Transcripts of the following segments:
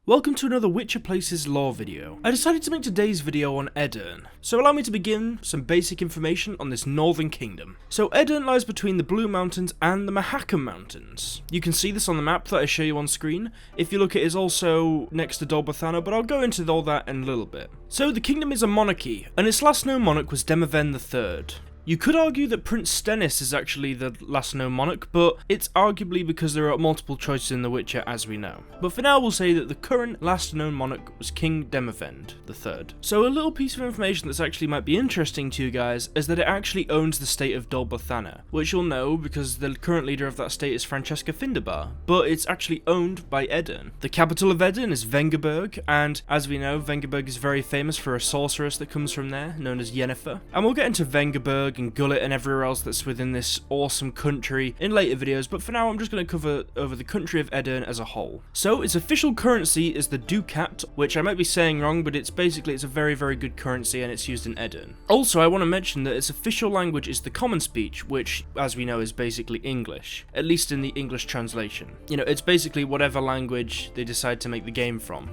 Welcome to another Witcher Places lore video. I decided to make today's video on Aedirn, so allow me to begin some basic information on this northern kingdom. So Aedirn lies between the Blue Mountains and the Monarchs Mountains. You can see this on the map that I show you on screen. If you look, it is also next to Dol Bethana, but I'll go into all that in a little bit. So the kingdom is a monarchy, and its last known monarch was Demavend III. You could argue that Prince Stennis is actually the last known monarch, but it's arguably because there are multiple choices in The Witcher, as we know. But for now, we'll say that the current last known monarch was King Demavend III. So a little piece of information that's actually might be interesting to you guys is that it actually owns the state of Dol Bethana, which you'll know because the current leader of that state is Francesca Findabar, but it's actually owned by Aedirn. The capital of Aedirn is Vengerberg, and as we know, Vengerberg is very famous for a sorceress that comes from there, known as Yennefer. And we'll get into Vengerberg and Gullet and everywhere else that's within this awesome country in later videos, but for now I'm just going to cover over the country of Aedirn as a whole. So its official currency is the ducat, which I might be saying wrong, but it's a very good currency and it's used in Aedirn. Also, I want to mention that its official language is the common speech, which as we know is basically English, at least in the English translation. You know, it's basically whatever language they decide to make the game from.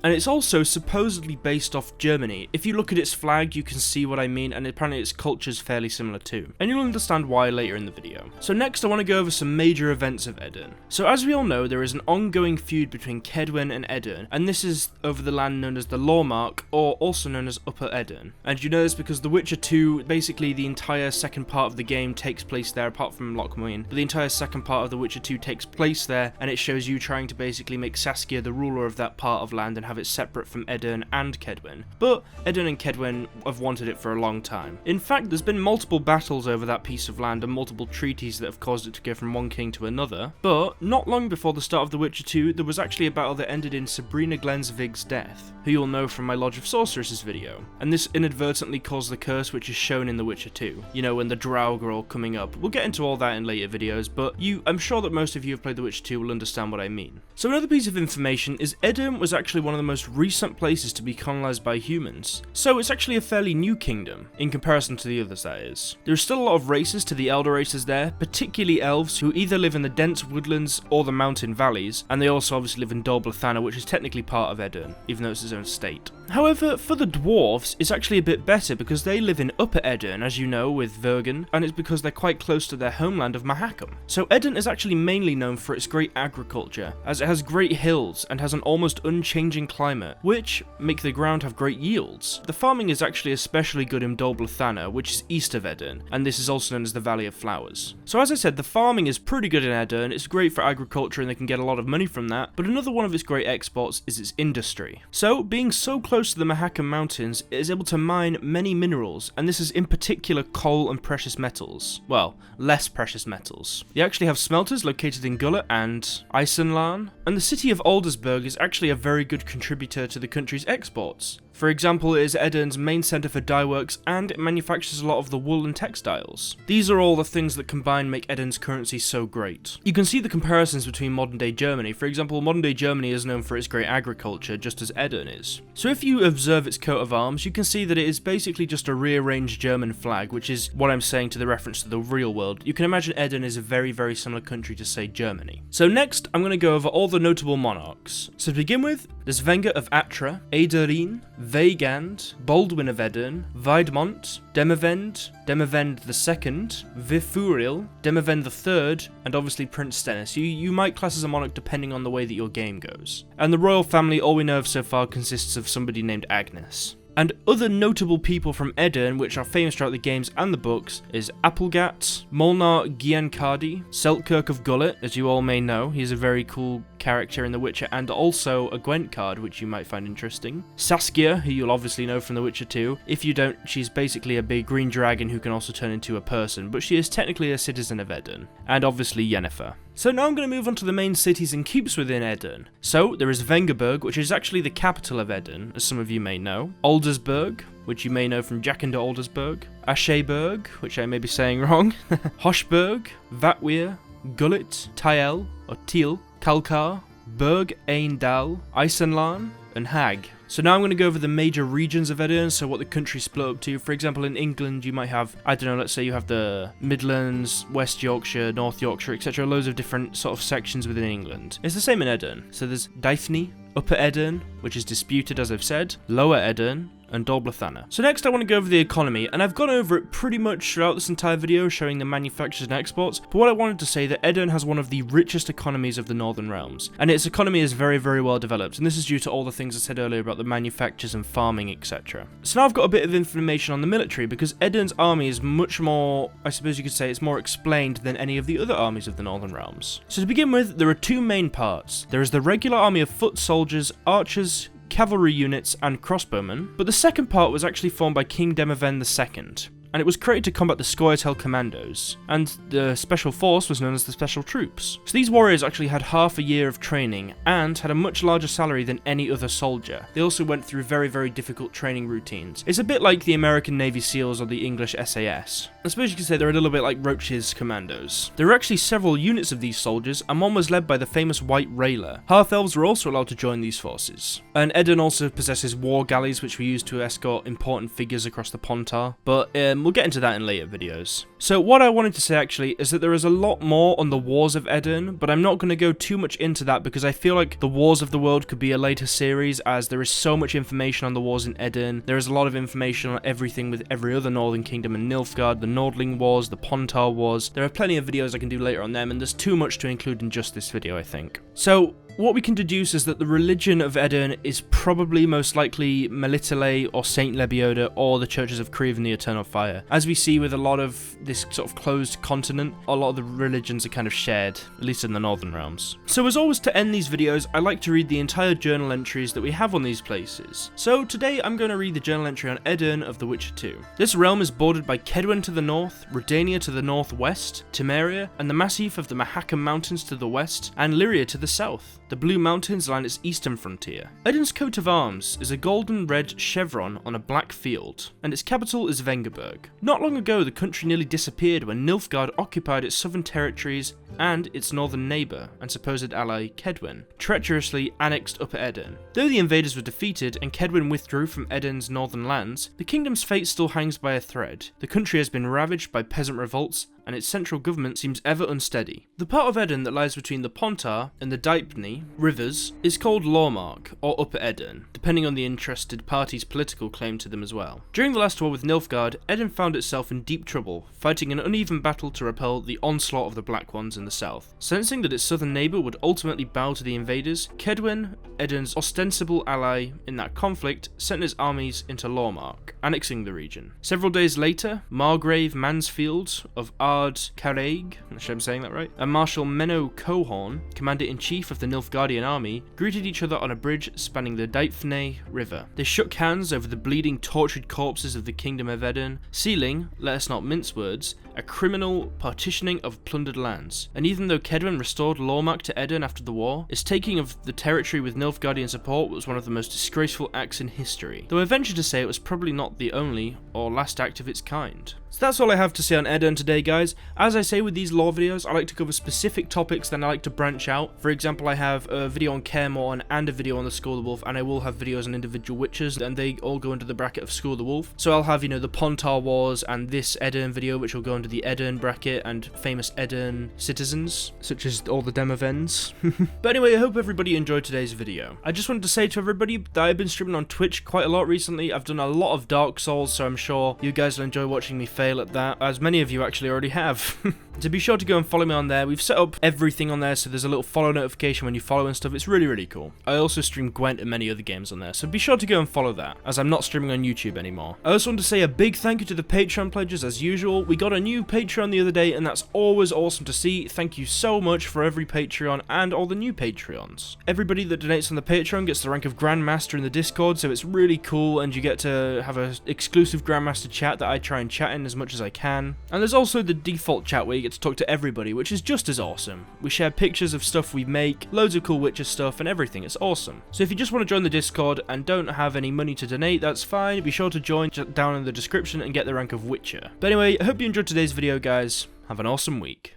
And it's also supposedly based off Germany. If you look at its flag, you can see what I mean, and apparently its culture is fairly similar too. And you'll understand why later in the video. So next I want to go over some major events of Aedirn. So as we all know, there is an ongoing feud between Kaedwen and Aedirn, and this is over the land known as the Lawmark, or also known as Upper Aedirn. And you know this because The Witcher 2, basically the entire second part of the game takes place there, apart from Lochmuin. But the entire second part of The Witcher 2 takes place there, and it shows you trying to basically make Saskia the ruler of that part of land and have it separate from Aedirn and Kaedwen. But Aedirn and Kaedwen have wanted it for a long time. In fact, there's been multiple battles over that piece of land and multiple treaties that have caused it to go from one king to another. But not long before the start of The Witcher 2, there was actually a battle that ended in Sabrina Glensvig's death, who you'll know from my Lodge of Sorceresses video. And this inadvertently caused the curse which is shown in The Witcher 2. You know, when the Draugr are all coming up. We'll get into all that in later videos, but I'm sure that most of you who have played The Witcher 2 will understand what I mean. So another piece of information is Aedirn was actually one of the most recent places to be colonized by humans. So it's actually a fairly new kingdom, in comparison to the others that is. There's still a lot of races to the elder races there, particularly elves who either live in the dense woodlands or the mountain valleys, and they also obviously live in Dol Bethana, which is technically part of Aedirn, even though it's its own state. However, for the dwarves, it's actually a bit better because they live in Upper Aedirn, as you know, with Vergen, and it's because they're quite close to their homeland of Mahakam. So Aedirn is actually mainly known for its great agriculture, as it has great hills and has an almost unchanging climate, which make the ground have great yields. The farming is actually especially good in Dol Bethana, which is east of Aedirn, and this is also known as the Valley of Flowers. So as I said, the farming is pretty good in Aedirn, it's great for agriculture and they can get a lot of money from that, but another one of its great exports is its industry. So, being so close to the Mahakam Mountains, it is able to mine many minerals, and this is in particular coal and precious metals. Well, less precious metals. They actually have smelters located in Gullet and Eisenlarn, and the city of Aldersberg is actually a very good contributor to the country's exports. For example, it is Aedirn's main centre for dye works, and it manufactures a lot of the wool and textiles. These are all the things that combined make Aedirn's currency so great. You can see the comparisons between modern day Germany. For example, modern day Germany is known for its great agriculture, just as Aedirn is. So if you observe its coat of arms, you can see that it is basically just a rearranged German flag, which is what I'm saying to the reference to the real world. You can imagine Aedirn is a very similar country to, say, Germany. So next, I'm going to go over all the notable monarchs. So to begin with, there's Wenger of Atra, Aedirn, Weigand, Baldwin of Aedirn, Weidmont, Demavend, Demavend II, Vifuril, Demavend III, and obviously Prince Stennis. You might class as a monarch depending on the way that your game goes. And the royal family, all we know of so far, consists of somebody named Agnes. And other notable people from Aedirn, which are famous throughout the games and the books, is Applegat, Molnar Giancardi, Seltkirk of Gullet, as you all may know. He's a very cool character in The Witcher, and also a Gwent card, which you might find interesting. Saskia, who you'll obviously know from The Witcher 2. If you don't, she's basically a big green dragon who can also turn into a person, but she is technically a citizen of Aedirn. And obviously Yennefer. So now I'm going to move on to the main cities and keeps within Aedirn. So there is Vengerberg, which is actually the capital of Aedirn, as some of you may know. Aldersberg, which you may know from Jack and Aldersberg. Ascheberg, which I may be saying wrong. Hochberg, Vatweir, Gullet, Tiel, or Tiel, Kalkar, Berg Ein Dal, Eisenlarn, and Hag. So now I'm going to go over the major regions of Aedirn, so what the country split up to. For example, in England, you might have, I don't know, let's say you have the Midlands, West Yorkshire, North Yorkshire, etc. Loads of different sort of sections within England. It's the same in Aedirn. So there's Dyfni, Upper Aedirn, which is disputed as I've said, Lower Aedirn, and Dol Blathanna. So next I want to go over the economy, and I've gone over it pretty much throughout this entire video showing the manufactures and exports, but what I wanted to say that Aedirn has one of the richest economies of the Northern Realms, and its economy is very, very well developed, and this is due to all the things I said earlier about the manufactures and farming, etc. So now I've got a bit of information on the military, because Aedirn's army is much more, I suppose you could say, it's more explained than any of the other armies of the Northern Realms. So to begin with, there are two main parts. There is the regular army of foot soldiers, archers, cavalry units, and crossbowmen, but the second part was actually formed by King Demoven II, and it was created to combat the Scoia'tael commandos, and the special force was known as the Special Troops. So these warriors actually had half a year of training, and had a much larger salary than any other soldier. They also went through very, very difficult training routines. It's a bit like the American Navy SEALs or the English SAS. I suppose you could say they're a little bit like Roach's commandos. There were actually several units of these soldiers, and one was led by the famous White Railer. Half-elves were also allowed to join these forces. And Aedirn also possesses war galleys, which were used to escort important figures across the Pontar, but we'll get into that in later videos. So what I wanted to say actually is that there is a lot more on the wars of Aedirn, but I'm not going to go too much into that because I feel like the Wars of the World could be a later series, as there is so much information on the wars in Aedirn. There is a lot of information on everything with every other Northern Kingdom in Nilfgaard, the Nordling Wars, the Pontar Wars. There are plenty of videos I can do later on them, and there's too much to include in just this video, I think. So what we can deduce is that the religion of Aedirn is probably most likely Melitele or Saint Lebioda or the Churches of Creve and the Eternal Fire. As we see with a lot of this sort of closed continent, a lot of the religions are kind of shared, at least in the Northern Realms. So as always, to end these videos, I like to read the entire journal entries that we have on these places. So today I'm going to read the journal entry on Aedirn of The Witcher 2. This realm is bordered by Kedwen to the north, Redania to the northwest, Temeria, and the massif of the Mahakam Mountains to the west, and Lyria to the south. The Blue Mountains line its eastern frontier. Aedirn's coat of arms is a golden red chevron on a black field, and its capital is Vengerberg. Not long ago, the country nearly disappeared when Nilfgaard occupied its southern territories, and its northern neighbour and supposed ally Kedwen treacherously annexed Upper Aedirn. Though the invaders were defeated and Kedwen withdrew from Aedirn's northern lands, the kingdom's fate still hangs by a thread. The country has been ravaged by peasant revolts, and its central government seems ever unsteady. The part of Aedirn that lies between the Pontar and the Dyfni rivers is called Lormark, or Upper Aedirn, depending on the interested party's political claim to them as well. During the last war with Nilfgaard, Aedirn found itself in deep trouble, fighting an uneven battle to repel the onslaught of the Black Ones in the south. Sensing that its southern neighbour would ultimately bow to the invaders, Kedwen, Aedirn's ostensible ally in that conflict, sent his armies into Lormark, annexing the region. Several days later, Margrave Mansfield of Ard Caraig, I'm sure I'm saying that right, and Marshal Menno Cohorn, commander-in-chief of the Nilfgaardian army, greeted each other on a bridge spanning the Dyfni River. They shook hands over the bleeding, tortured corpses of the Kingdom of Aedirn, sealing, let us not mince words, a criminal partitioning of plundered lands. And even though Kedwen restored Lormark to Aedirn after the war, its taking of the territory with Nilfgaardian support was one of the most disgraceful acts in history, though I venture to say it was probably not the only or last act of its kind. So that's all I have to say on Aedirn today, guys. As I say with these lore videos, I like to cover specific topics, then I like to branch out. For example, I have a video on Kaer Morhen and a video on the School of the Wolf, and I will have videos on individual witches, and they all go into the bracket of School of the Wolf. So I'll have, the Pontar Wars and this Aedirn video, which will go into the Aedirn bracket, and famous Aedirn citizens, such as all the Demovens. But anyway, I hope everybody enjoyed today's video. I just wanted to say to everybody that I've been streaming on Twitch quite a lot recently. I've done a lot of Dark Souls, so I'm sure you guys will enjoy watching me fail at that, as many of you actually already have. So be sure to go and follow me on there. We've set up everything on there, so there's a little follow notification when you follow and stuff. It's really, really cool. I also stream Gwent and many other games on there, so be sure to go and follow that, as I'm not streaming on YouTube anymore. I also want to say a big thank you to the Patreon pledges as usual. We got a new Patreon the other day, and that's always awesome to see. Thank you so much for every Patreon and all the new Patreons. Everybody that donates on the Patreon gets the rank of Grandmaster in the Discord, so it's really cool, and you get to have an exclusive Grandmaster chat that I try and chat in as much as I can. And there's also the default chat where you get to talk to everybody, which is just as awesome. We share pictures of stuff we make, loads of cool Witcher stuff and everything. It's awesome. So if you just want to join the Discord and don't have any money to donate, that's fine. Be sure to join down in the description and get the rank of Witcher. But anyway, I hope you enjoyed today's video, guys. Have an awesome week.